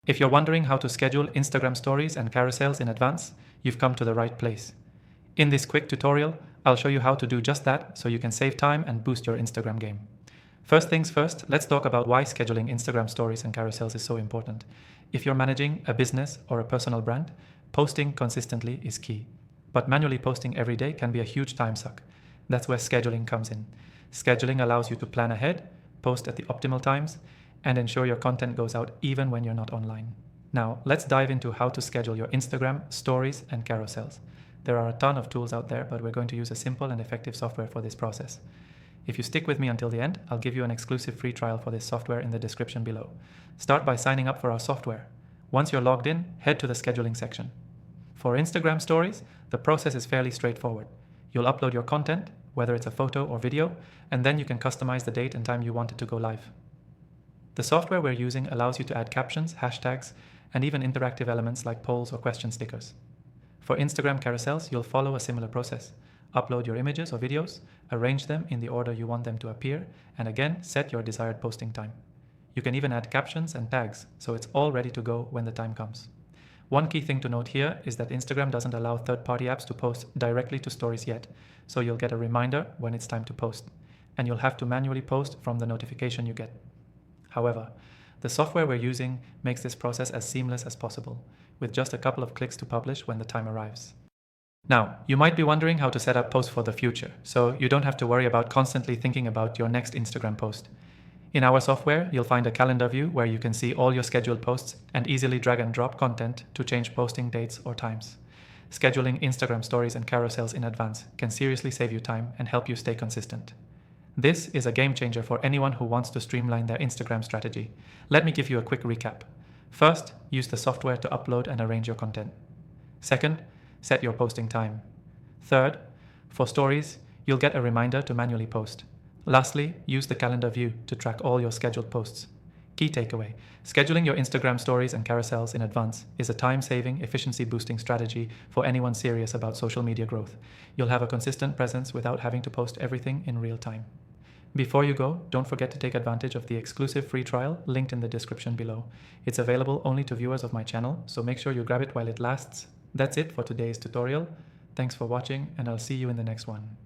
If you're wondering how to schedule Instagram stories and carousels in advance, you've come to the right place. In this quick tutorial, I'll show you how to do just that so you can save time and boost your Instagram game. First things first, let's talk about why scheduling Instagram stories and carousels is so important. If you're managing a business or a personal brand, posting consistently is key. But manually posting every day can be a huge time suck. That's where scheduling comes in. Scheduling allows you to plan ahead, post at the optimal times, and ensure your content goes out even when you're not online. Now, let's dive into how to schedule your Instagram, stories, and carousels. There are a ton of tools out there, but we're going to use a simple and effective software for this process. If you stick with me until the end, I'll give you an exclusive free trial for this software in the description below. Start by signing up for our software. Once you're logged in, head to the scheduling section. For Instagram stories, the process is fairly straightforward. You'll upload your content, whether it's a photo or video, and then you can customize the date and time you want it to go live. The software we're using allows you to add captions, hashtags, and even interactive elements like polls or question stickers. For Instagram carousels, you'll follow a similar process. Upload your images or videos, arrange them in the order you want them to appear, and again, set your desired posting time. You can even add captions and tags, so it's all ready to go when the time comes. One key thing to note here is that Instagram doesn't allow third-party apps to post directly to stories yet, so you'll get a reminder when it's time to post, and you'll have to manually post from the notification you get. However, the software we're using makes this process as seamless as possible, with just a couple of clicks to publish when the time arrives. Now, you might be wondering how to set up posts for the future, so you don't have to worry about constantly thinking about your next Instagram post. In our software, you'll find a calendar view where you can see all your scheduled posts and easily drag and drop content to change posting dates or times. Scheduling Instagram stories and carousels in advance can seriously save you time and help you stay consistent. This is a game changer for anyone who wants to streamline their Instagram strategy. Let me give you a quick recap. First, use the software to upload and arrange your content. Second, set your posting time. Third, for stories, you'll get a reminder to manually post. Lastly, use the calendar view to track all your scheduled posts. Key takeaway: scheduling your Instagram stories and carousels in advance is a time-saving, efficiency-boosting strategy for anyone serious about social media growth. You'll have a consistent presence without having to post everything in real time. Before you go, don't forget to take advantage of the exclusive free trial linked in the description below. It's available only to viewers of my channel, so make sure you grab it while it lasts. That's it for today's tutorial. Thanks for watching, and I'll see you in the next one.